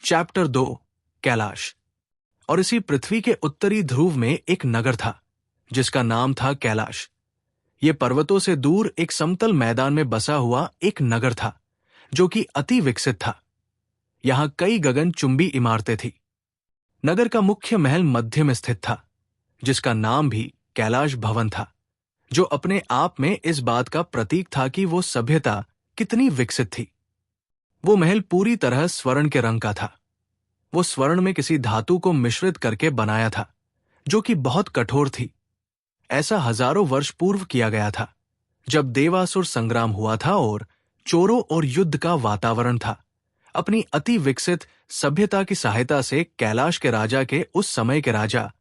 Chapter 2 Kailash. और इसी पृथ्वी के उत्तरी ध्रुव में एक नगर था जिसका नाम था कैलाश। ये पर्वतों से दूर एक समतल मैदान में बसा हुआ एक नगर था जो कि अति विकसित था। यहां कई गगनचुंबी इमारतें थी। नगर का मुख्य महल मध्य में स्थित था जिसका नाम भी कैलाश भवन था, जो अपने आप में इस बात का प्रतीक था कि वो सभ्यता कितनी विकसित थी। वो महल पूरी तरह स्वर्ण के रंग का था। वो स्वर्ण में किसी धातु को मिश्रित करके बनाया था जो कि बहुत कठोर थी। ऐसा हजारों वर्ष पूर्व किया गया था जब देवासुर संग्राम हुआ था और चोरों और युद्ध का वातावरण था। अपनी अति विकसित सभ्यता की सहायता से कैलाश के राजा के उस समय के राजा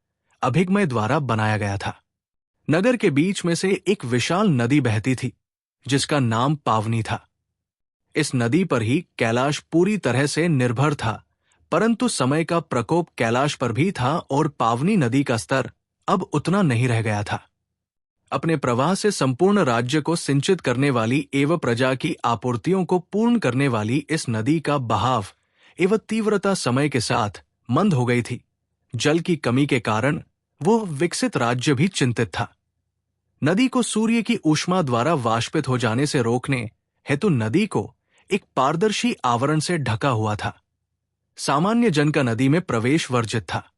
अभिगमय द्वारा बनाया गया था। नगर के बीच में से एक विशाल नदी बहती थी जिसका नाम पावनी था। इस नदी पर ही कैलाश पूरी तरह से निर्भर था, परंतु समय का प्रकोप कैलाश पर भी था और पावनी नदी का स्तर अब उतना नहीं रह गया था। अपने प्रवाह से संपूर्ण राज्य को सिंचित करने वाली एवं प्रजा की आपूर्तियों को पूर्ण करने वाली इस नदी का बहाव एवं तीव्रता समय के साथ मंद हो गई थी। जल की कमी के कारण वो विकसित राज्य भी चिंतित था। नदी को सूर्य की ऊष्मा द्वारा वाष्पित हो जाने से रोकने हेतु नदी को एक पारदर्शी आवरण से ढका हुआ था। सामान्य जन का नदी में प्रवेश वर्जित था।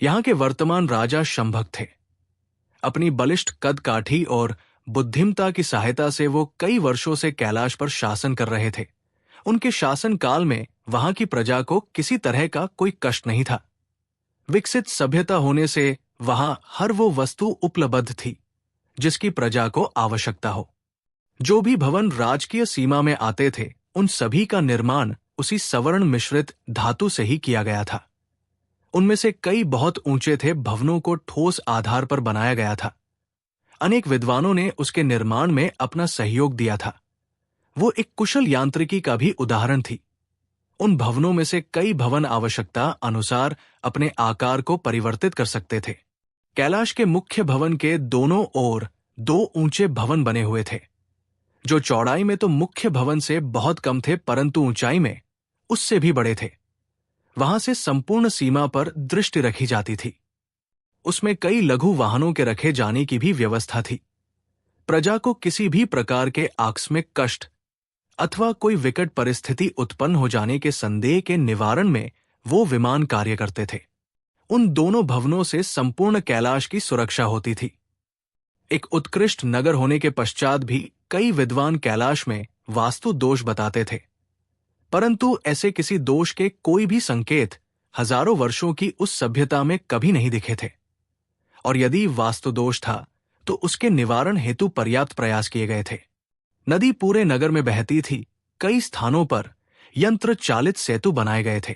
यहां के वर्तमान राजा शंभक थे। अपनी बलिष्ठ कद काठी और बुद्धिमता की सहायता से वो कई वर्षों से कैलाश पर शासन कर रहे थे। उनके शासन काल में वहां की प्रजा को किसी तरह का कोई कष्ट नहीं था। विकसित सभ्यता होने से वहां हर वो वस्तु उपलब्ध थी जिसकी प्रजा को आवश्यकता हो। जो भी भवन राजकीय सीमा में आते थे उन सभी का निर्माण उसी सवर्ण मिश्रित धातु से ही किया गया था। उनमें से कई बहुत ऊंचे थे, भवनों को ठोस आधार पर बनाया गया था। अनेक विद्वानों ने उसके निर्माण में अपना सहयोग दिया था। वो एक कुशल यांत्रिकी का भी उदाहरण थी। उन भवनों में से कई भवन आवश्यकता अनुसार अपने आकार को परिवर्तित कर सकते थे। कैलाश के मुख्य भवन के दोनों ओर 2 ऊंचे भवन बने हुए थे, जो चौड़ाई में तो मुख्य भवन से बहुत कम थे, परंतु ऊंचाई में उससे भी बड़े थे। वहां से संपूर्ण सीमा पर दृष्टि रखी जाती थी। उसमें कई लघु वाहनों के रखे जाने की भी व्यवस्था थी। प्रजा को किसी भी प्रकार के आकस्मिक कष्ट अथवा कोई विकट परिस्थिति उत्पन्न हो जाने के संदेह के निवारण में वो विमान कार्य करते थे। उन दोनों भवनों से संपूर्ण कैलाश की सुरक्षा होती थी। एक उत्कृष्ट नगर होने के पश्चात भी कई विद्वान कैलाश में वास्तु दोष बताते थे, परंतु ऐसे किसी दोष के कोई भी संकेत हजारों वर्षों की उस सभ्यता में कभी नहीं दिखे थे। और यदि वास्तु दोष था तो उसके निवारण हेतु पर्याप्त प्रयास किए गए थे। नदी पूरे नगर में बहती थी। कई स्थानों पर यंत्र चालित सेतु बनाए गए थे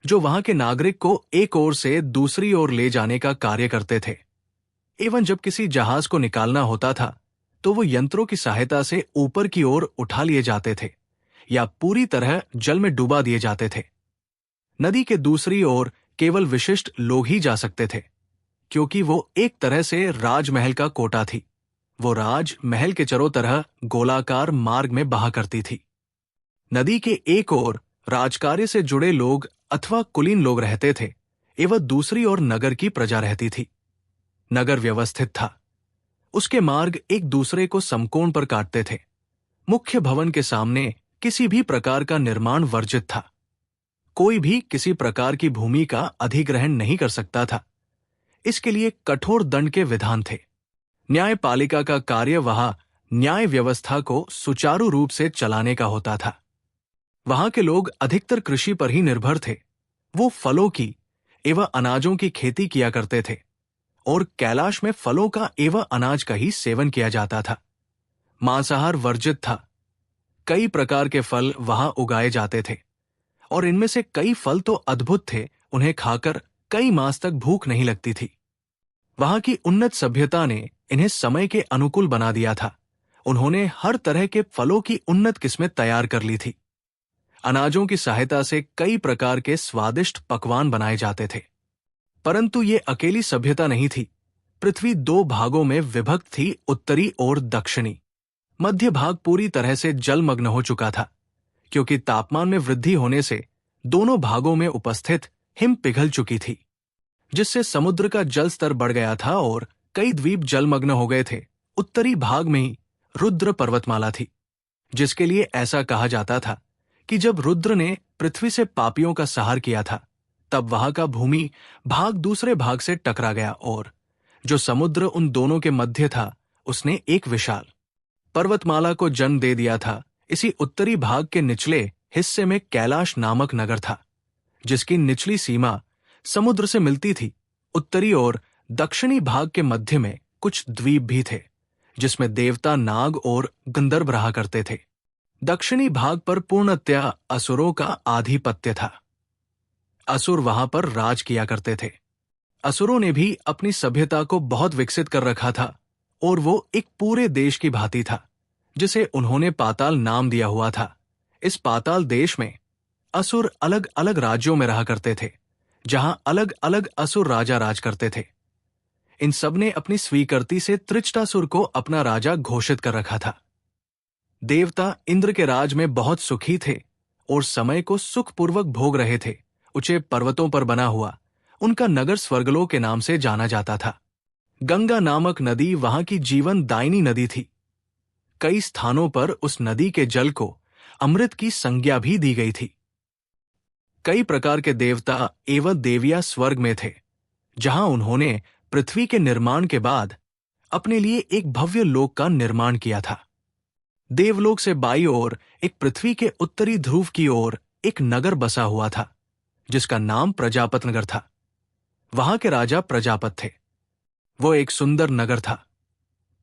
जो वहां के नागरिक को एक ओर से दूसरी ओर ले जाने का कार्य करते थे। एवं जब किसी जहाज को निकालना होता था तो वो यंत्रों की सहायता से ऊपर की ओर उठा लिए जाते थे या पूरी तरह जल में डुबा दिए जाते थे। नदी के दूसरी ओर केवल विशिष्ट लोग ही जा सकते थे, क्योंकि वो एक तरह से राजमहल का कोटा थी। वो राज महल के चारों तरह गोलाकार मार्ग में बहा करती थी। नदी के एक ओर राजकार्य से जुड़े लोग अथवा कुलीन लोग रहते थे एवं दूसरी ओर नगर की प्रजा रहती थी। नगर व्यवस्थित था। उसके मार्ग एक दूसरे को समकोण पर काटते थे। मुख्य भवन के सामने किसी भी प्रकार का निर्माण वर्जित था। कोई भी किसी प्रकार की भूमि का अधिग्रहण नहीं कर सकता था। इसके लिए कठोर दंड के विधान थे। न्यायपालिका का कार्य वहां न्याय व्यवस्था को सुचारू रूप से चलाने का होता था। वहां के लोग अधिकतर कृषि पर ही निर्भर थे। वो फलों की एवं अनाजों की खेती किया करते थे और कैलाश में फलों का एवं अनाज का ही सेवन किया जाता था। मांसाहार वर्जित था। कई प्रकार के फल वहां उगाए जाते थे और इनमें से कई फल तो अद्भुत थे। उन्हें खाकर कई मास तक भूख नहीं लगती थी। वहां की उन्नत सभ्यता ने इन्हें समय के अनुकूल बना दिया था। उन्होंने हर तरह के फलों की उन्नत किस्में तैयार कर ली थी। अनाजों की सहायता से कई प्रकार के स्वादिष्ट पकवान बनाए जाते थे। परंतु ये अकेली सभ्यता नहीं थी। पृथ्वी 2 भागों में विभक्त थी, उत्तरी और दक्षिणी। मध्य भाग पूरी तरह से जलमग्न हो चुका था, क्योंकि तापमान में वृद्धि होने से दोनों भागों में उपस्थित हिम पिघल चुकी थी, जिससे समुद्र का जल स्तर बढ़ गया था और कई द्वीप जलमग्न हो गए थे। उत्तरी भाग में ही रुद्र पर्वतमाला थी, जिसके लिए ऐसा कहा जाता था कि जब रुद्र ने पृथ्वी से पापियों का संहार किया था, तब वहां का भूमि भाग दूसरे भाग से टकरा गया और जो समुद्र उन दोनों के मध्य था, उसने एक विशाल पर्वतमाला को जन्म दे दिया था। इसी उत्तरी भाग के निचले हिस्से में कैलाश नामक नगर था, जिसकी निचली सीमा समुद्र से मिलती थी। उत्तरी और दक्षिणी भाग के मध्य में कुछ द्वीप भी थे, जिसमें देवता, नाग और गंधर्व रहा करते थे। दक्षिणी भाग पर पूर्णतया असुरों का आधिपत्य था। असुर वहां पर राज किया करते थे। असुरों ने भी अपनी सभ्यता को बहुत विकसित कर रखा था और वो एक पूरे देश की भांति था, जिसे उन्होंने पाताल नाम दिया हुआ था। इस पाताल देश में असुर अलग अलग राज्यों में रहा करते थे, जहां अलग अलग असुर राजा राज करते थे। इन सब ने अपनी स्वीकृति से त्रिजटासुर को अपना राजा घोषित कर रखा था। देवता इंद्र के राज में बहुत सुखी थे और समय को सुखपूर्वक भोग रहे थे। ऊंचे पर्वतों पर बना हुआ उनका नगर स्वर्गलोक के नाम से जाना जाता था। गंगा नामक नदी वहां की जीवन दायिनी नदी थी। कई स्थानों पर उस नदी के जल को अमृत की संज्ञा भी दी गई थी। कई प्रकार के देवता एवं देवियां स्वर्ग में थे, जहां उन्होंने पृथ्वी के निर्माण के बाद अपने लिए एक भव्य लोक का निर्माण किया था। देवलोक से बाईं ओर एक पृथ्वी के उत्तरी ध्रुव की ओर एक नगर बसा हुआ था, जिसका नाम प्रजापत नगर था। वहां के राजा प्रजापत थे। वो एक सुंदर नगर था।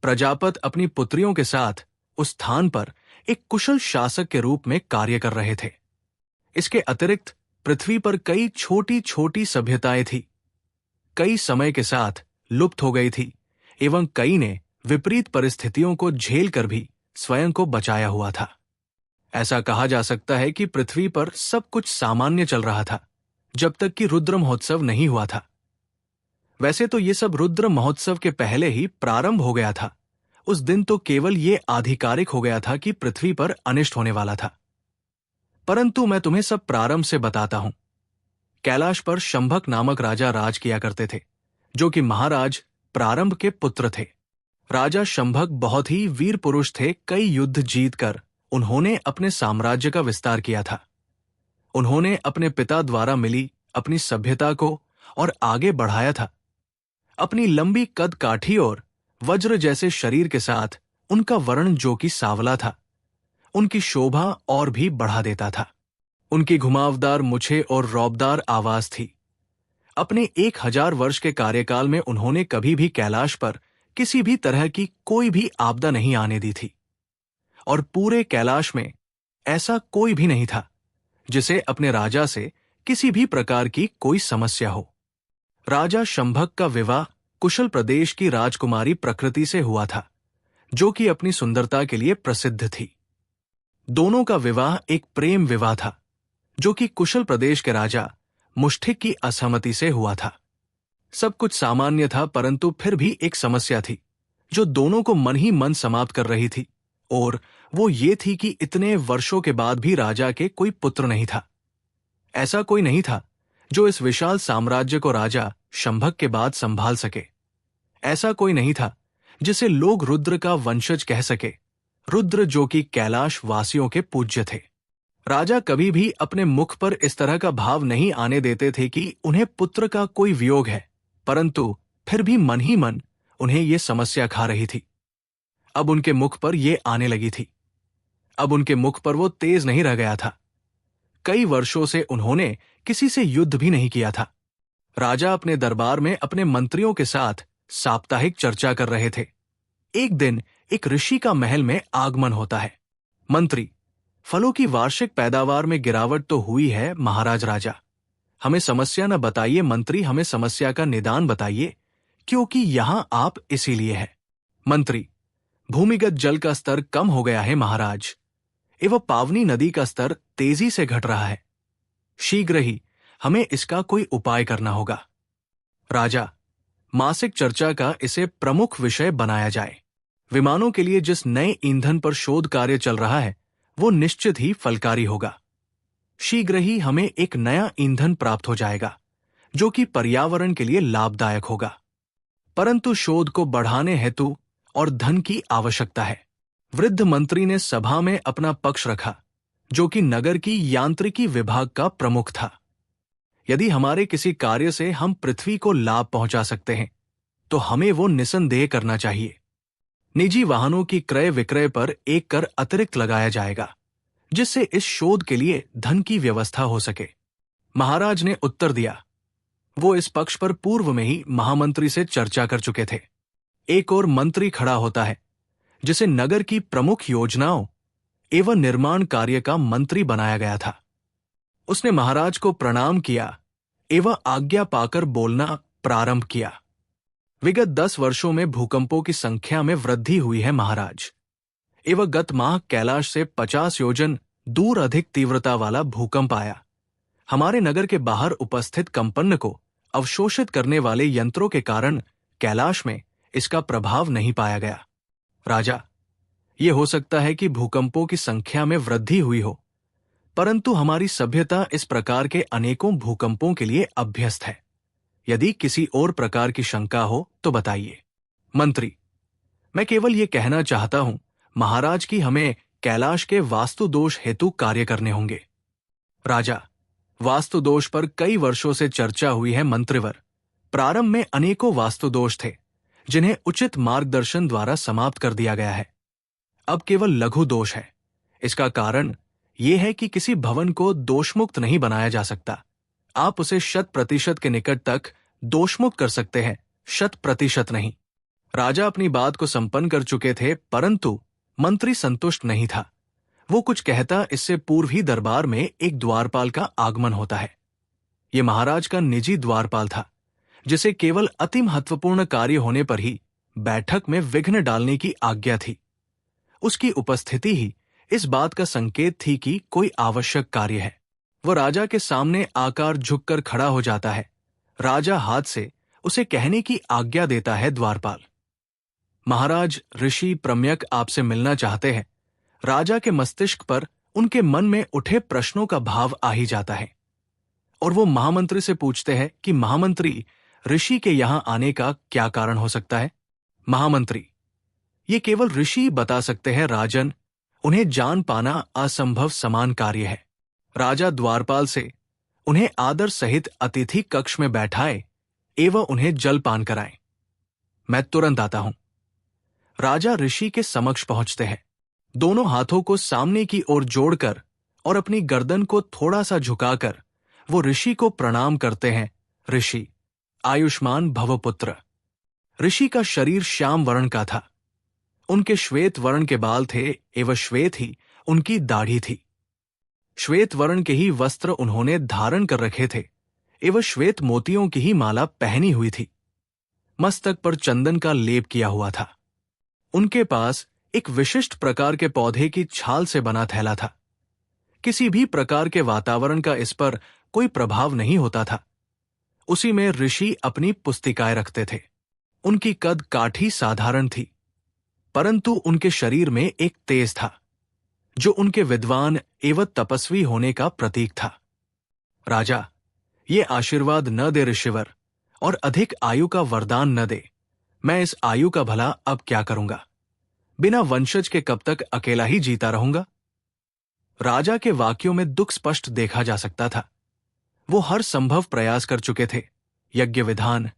प्रजापत अपनी पुत्रियों के साथ उस स्थान पर एक कुशल शासक के रूप में कार्य कर रहे थे। इसके अतिरिक्त पृथ्वी पर कई छोटी छोटी सभ्यताएं थी। कई समय के साथ लुप्त हो गई थी एवं कई ने विपरीत परिस्थितियों को झेल कर भी स्वयं को बचाया हुआ था। ऐसा कहा जा सकता है कि पृथ्वी पर सब कुछ सामान्य चल रहा था, जब तक कि रुद्र महोत्सव नहीं हुआ था। वैसे तो ये सब रुद्र महोत्सव के पहले ही प्रारंभ हो गया था। उस दिन तो केवल ये आधिकारिक हो गया था कि पृथ्वी पर अनिष्ट होने वाला था, परंतु मैं तुम्हें सब प्रारंभ से बताता हूं। कैलाश पर शंभक नामक राजा राज किया करते थे, जो कि महाराज प्रारंभ के पुत्र थे। राजा शंभक बहुत ही वीर पुरुष थे। कई युद्ध जीतकर उन्होंने अपने साम्राज्य का विस्तार किया था। उन्होंने अपने पिता द्वारा मिली अपनी सभ्यता को और आगे बढ़ाया था। अपनी लंबी कद काठी और वज्र जैसे शरीर के साथ उनका वर्ण जो कि सांवला था, उनकी शोभा और भी बढ़ा देता था। उनकी घुमावदार मुछें और रौबदार आवाज थी। अपने 1000 वर्ष के कार्यकाल में उन्होंने कभी भी कैलाश पर किसी भी तरह की कोई भी आपदा नहीं आने दी थी, और पूरे कैलाश में ऐसा कोई भी नहीं था जिसे अपने राजा से किसी भी प्रकार की कोई समस्या हो। राजा शंभक का विवाह कुशल प्रदेश की राजकुमारी प्रकृति से हुआ था, जो कि अपनी सुंदरता के लिए प्रसिद्ध थी। दोनों का विवाह एक प्रेम विवाह था, जो कि कुशल प्रदेश के राजा मुष्ठिक की असहमति से हुआ था। सब कुछ सामान्य था, परंतु फिर भी एक समस्या थी जो दोनों को मन ही मन समाप्त कर रही थी, और वो ये थी कि इतने वर्षों के बाद भी राजा के कोई पुत्र नहीं था। ऐसा कोई नहीं था जो इस विशाल साम्राज्य को राजा शंभक के बाद संभाल सके। ऐसा कोई नहीं था जिसे लोग रुद्र का वंशज कह सके, रुद्र जो कि कैलाश वासियों के पूज्य थे। राजा कभी भी अपने मुख पर इस तरह का भाव नहीं आने देते थे कि उन्हें पुत्र का कोई वियोग है, परंतु फिर भी मन ही मन उन्हें यह समस्या खा रही थी। अब उनके मुख पर यह आने लगी थी। अब उनके मुख पर वो तेज नहीं रह गया था। कई वर्षों से उन्होंने किसी से युद्ध भी नहीं किया था। राजा अपने दरबार में अपने मंत्रियों के साथ साप्ताहिक चर्चा कर रहे थे। एक दिन एक ऋषि का महल में आगमन होता है। मंत्री, फलों की वार्षिक पैदावार में गिरावट तो हुई है महाराज राजा। हमें समस्या न बताइए मंत्री, हमें समस्या का निदान बताइए, क्योंकि यहां आप इसीलिए हैं। मंत्री, भूमिगत जल का स्तर कम हो गया है महाराज, एवं पावनी नदी का स्तर तेजी से घट रहा है। शीघ्र ही हमें इसका कोई उपाय करना होगा। राजा, मासिक चर्चा का इसे प्रमुख विषय बनाया जाए। विमानों के लिए जिस नए ईंधन पर शोध कार्य चल रहा है, वो निश्चित ही फलकारी होगा। शीघ्र ही हमें एक नया ईंधन प्राप्त हो जाएगा जो कि पर्यावरण के लिए लाभदायक होगा। परंतु शोध को बढ़ाने हेतु और धन की आवश्यकता है। वृद्ध मंत्री ने सभा में अपना पक्ष रखा, जो कि नगर की यांत्रिकी विभाग का प्रमुख था। यदि हमारे किसी कार्य से हम पृथ्वी को लाभ पहुंचा सकते हैं तो हमें वो निसंदेह करना चाहिए। निजी वाहनों की क्रय विक्रय पर एक कर अतिरिक्त लगाया जाएगा, जिससे इस शोध के लिए धन की व्यवस्था हो सके। महाराज ने उत्तर दिया। वो इस पक्ष पर पूर्व में ही महामंत्री से चर्चा कर चुके थे। एक और मंत्री खड़ा होता है, जिसे नगर की प्रमुख योजनाओं एवं निर्माण कार्य का मंत्री बनाया गया था। उसने महाराज को प्रणाम किया एवं आज्ञा पाकर बोलना प्रारंभ किया। विगत 10 वर्षों में भूकंपों की संख्या में वृद्धि हुई है महाराज, एवं गत माह कैलाश से 50 योजन दूर अधिक तीव्रता वाला भूकंप आया। हमारे नगर के बाहर उपस्थित कंपन को अवशोषित करने वाले यंत्रों के कारण कैलाश में इसका प्रभाव नहीं पाया गया। राजा, ये हो सकता है कि भूकंपों की संख्या में वृद्धि हुई हो, परंतु हमारी सभ्यता इस प्रकार के अनेकों भूकंपों के लिए अभ्यस्त है। यदि किसी और प्रकार की शंका हो तो बताइए। मंत्री, मैं केवल ये कहना चाहता हूं महाराज की हमें कैलाश के वास्तु दोष हेतु कार्य करने होंगे। राजा, वास्तु दोष पर कई वर्षों से चर्चा हुई है मंत्रिवर। प्रारंभ में अनेकों वास्तु दोष थे जिन्हें उचित मार्गदर्शन द्वारा समाप्त कर दिया गया है। अब केवल लघु दोष है। इसका कारण यह है कि किसी भवन को दोषमुक्त नहीं बनाया जा सकता। आप उसे 100% के निकट तक दोषमुक्त कर सकते हैं, 100% नहीं। राजा अपनी बात को संपन्न कर चुके थे, परंतु मंत्री संतुष्ट नहीं था। वो कुछ कहता इससे पूर्व ही दरबार में एक द्वारपाल का आगमन होता है। ये महाराज का निजी द्वारपाल था, जिसे केवल अति महत्वपूर्ण कार्य होने पर ही बैठक में विघ्न डालने की आज्ञा थी। उसकी उपस्थिति ही इस बात का संकेत थी कि कोई आवश्यक कार्य है। वह राजा के सामने आकार झुककर खड़ा हो जाता है। राजा हाथ से उसे कहने की आज्ञा देता है। द्वारपाल, महाराज ऋषि प्रम्यक आपसे मिलना चाहते हैं। राजा के मस्तिष्क पर उनके मन में उठे प्रश्नों का भाव आ ही जाता है और वो महामंत्री से पूछते हैं कि महामंत्री, ऋषि के यहां आने का क्या कारण हो सकता है? महामंत्री, ये केवल ऋषि बता सकते हैं राजन। उन्हें जान पाना असंभव समान कार्य है। राजा द्वारपाल से उन्हें आदर सहित अतिथि कक्ष में बैठाए एवं उन्हें जलपान कराएं। मैं तुरंत आता हूं। राजा ऋषि के समक्ष पहुंचते हैं। दोनों हाथों को सामने की ओर जोड़कर और अपनी गर्दन को थोड़ा सा झुकाकर वो ऋषि को प्रणाम करते हैं। ऋषि, आयुष्मान भव पुत्र। ऋषि का शरीर श्याम वर्ण का था। उनके श्वेत वर्ण के बाल थे एवं श्वेत ही उनकी दाढ़ी थी। श्वेत वर्ण के ही वस्त्र उन्होंने धारण कर रखे थे एवं श्वेत मोतियों की ही माला पहनी हुई थी। मस्तक पर चंदन का लेप किया हुआ था। उनके पास एक विशिष्ट प्रकार के पौधे की छाल से बना थैला था। किसी भी प्रकार के वातावरण का इस पर कोई प्रभाव नहीं होता था। उसी में ऋषि अपनी पुस्तिकाएं रखते थे। उनकी कद काठी साधारण थी, परंतु उनके शरीर में एक तेज था जो उनके विद्वान एवं तपस्वी होने का प्रतीक था। राजा, ये आशीर्वाद न दे ऋषिवर और अधिक आयु का वरदान न दे। मैं इस आयु का भला अब क्या करूंगा? बिना वंशज के कब तक अकेला ही जीता रहूंगा? राजा के वाक्यों में दुख स्पष्ट देखा जा सकता था। वो हर संभव प्रयास कर चुके थे। यज्ञ विधान,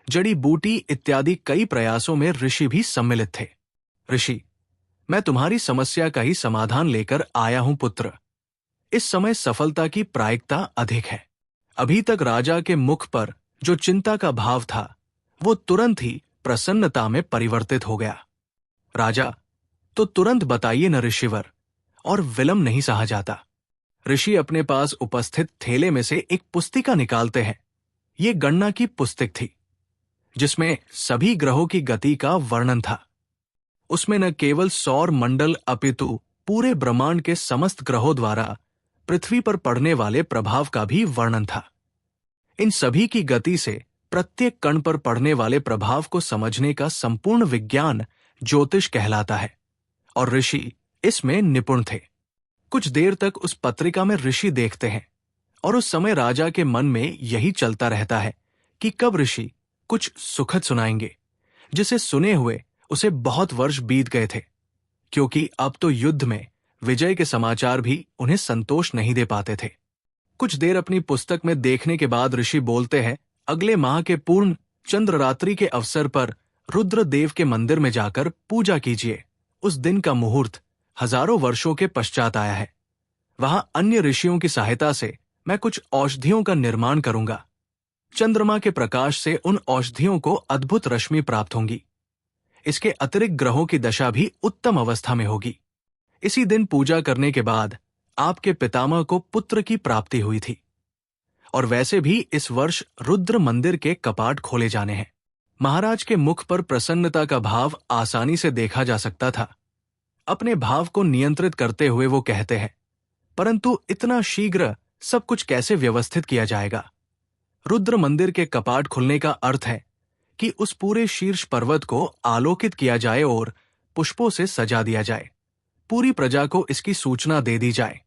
जड़ी बूटी इत्यादि कई प्रयासों में ऋषि भी सम्मिलित थे। ऋषि, मैं तुम्हारी समस्या का ही समाधान लेकर आया हूं पुत्र। इस समय सफलता की प्रायिकता अधिक है। अभी तक राजा के मुख पर जो चिंता का भाव था वो तुरंत ही प्रसन्नता में परिवर्तित हो गया। राजा, तो तुरंत बताइए न ऋषिवर, और विलंब नहीं सहा जाता। ऋषि अपने पास उपस्थित थैले में से एक पुस्तिका निकालते हैं। ये गणना की पुस्तक थी जिसमें सभी ग्रहों की गति का वर्णन था। उसमें न केवल सौर मंडल अपितु पूरे ब्रह्मांड के समस्त ग्रहों द्वारा पृथ्वी पर पड़ने वाले प्रभाव का भी वर्णन था। इन सभी की गति से प्रत्येक कण पर पड़ने वाले प्रभाव को समझने का संपूर्ण विज्ञान ज्योतिष कहलाता है और ऋषि इसमें निपुण थे। कुछ देर तक उस पत्रिका में ऋषि देखते हैं और उस समय राजा के मन में यही चलता रहता है कि कब ऋषि कुछ सुखद सुनाएंगे, जिसे सुने हुए उसे बहुत वर्ष बीत गए थे, क्योंकि अब तो युद्ध में विजय के समाचार भी उन्हें संतोष नहीं दे पाते थे। कुछ देर अपनी पुस्तक में देखने के बाद ऋषि बोलते हैं, अगले माह के पूर्ण चंद्ररात्रि के अवसर पर रुद्रदेव के मंदिर में जाकर पूजा कीजिए। उस दिन का मुहूर्त हजारों वर्षों के पश्चात आया है। वहां अन्य ऋषियों की सहायता से मैं कुछ औषधियों का निर्माण करूंगा। चंद्रमा के प्रकाश से उन औषधियों को अद्भुत रश्मि प्राप्त होंगी। इसके अतिरिक्त ग्रहों की दशा भी उत्तम अवस्था में होगी। इसी दिन पूजा करने के बाद आपके पितामह को पुत्र की प्राप्ति हुई थी। और वैसे भी इस वर्ष रुद्र मंदिर के कपाट खोले जाने हैं। महाराज के मुख पर प्रसन्नता का भाव आसानी से देखा जा सकता था। अपने भाव को नियंत्रित करते हुए वो कहते हैं, परंतु इतना शीघ्र सब कुछ कैसे व्यवस्थित किया जाएगा? रुद्र मंदिर के कपाट खुलने का अर्थ है कि उस पूरे शीर्ष पर्वत को आलोकित किया जाए और पुष्पों से सजा दिया जाए। पूरी प्रजा को इसकी सूचना दे दी जाए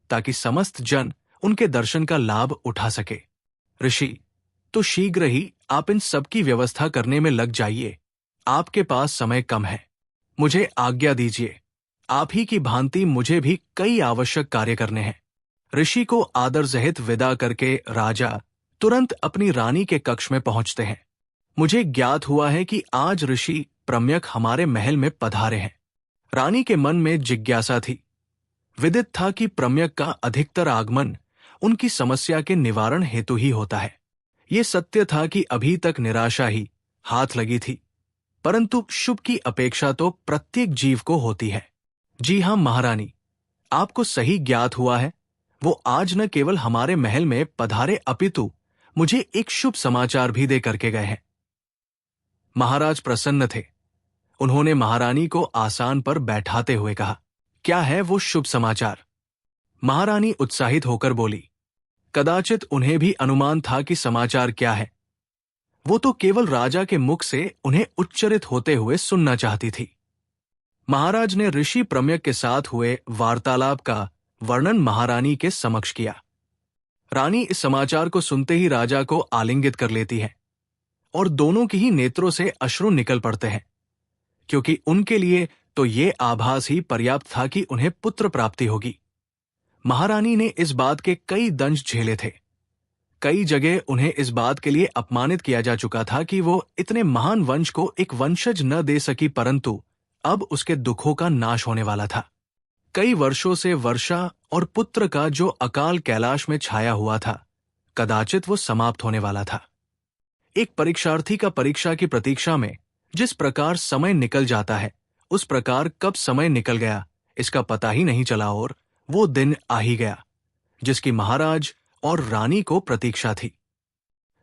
ताकि समस्त जन उनके दर्शन का लाभ उठा सके। ऋषि, तो शीघ्र ही आप इन सब की व्यवस्था करने में लग जाइए। आपके पास समय कम है। मुझे आज्ञा दीजिए। आप ही की भांति मुझे भी कई आवश्यक कार्य करने हैं। ऋषि को आदर सहित विदा करके राजा तुरंत अपनी रानी के कक्ष में पहुंचते हैं। मुझे ज्ञात हुआ है कि आज ऋषि प्रम्यक हमारे महल में पधारे हैं। रानी के मन में जिज्ञासा थी। विदित था कि प्रम्यक का अधिकतर आगमन उनकी समस्या के निवारण हेतु ही होता है। ये सत्य था कि अभी तक निराशा ही हाथ लगी थी, परंतु शुभ की अपेक्षा तो प्रत्येक जीव को होती है। जी हां महारानी, आपको सही ज्ञात हुआ है। वो आज न केवल हमारे महल में पधारे अपितु मुझे एक शुभ समाचार भी दे करके गए हैं। महाराज प्रसन्न थे। उन्होंने महारानी को आसान पर बैठाते हुए कहा, क्या है वो शुभ समाचार? महारानी उत्साहित होकर बोली, कदाचित उन्हें भी अनुमान था कि समाचार क्या है। वो तो केवल राजा के मुख से उन्हें उच्चरित होते हुए सुनना चाहती थी। महाराज ने ऋषि प्रम्यक के साथ हुए वार्तालाप का वर्णन महारानी के समक्ष किया। रानी इस समाचार को सुनते ही राजा को आलिंगित कर लेती है और दोनों की ही नेत्रों से अश्रु निकल पड़ते हैं, क्योंकि उनके लिए तो ये आभास ही पर्याप्त था कि उन्हें पुत्र प्राप्ति होगी। महारानी ने इस बात के कई दंश झेले थे। कई जगह उन्हें इस बात के लिए अपमानित किया जा चुका था कि वो इतने महान वंश को एक वंशज न दे सकी, परंतु अब उसके दुखों का नाश होने वाला था। कई वर्षों से वर्षा और पुत्र का जो अकाल कैलाश में छाया हुआ था, कदाचित वो समाप्त होने वाला था। एक परीक्षार्थी का परीक्षा की प्रतीक्षा में जिस प्रकार समय निकल जाता है, उस प्रकार कब समय निकल गया इसका पता ही नहीं चला और वो दिन आ ही गया जिसकी महाराज और रानी को प्रतीक्षा थी।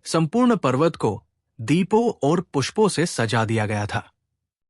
संपूर्ण पर्वत को दीपों और पुष्पों से सजा दिया गया था।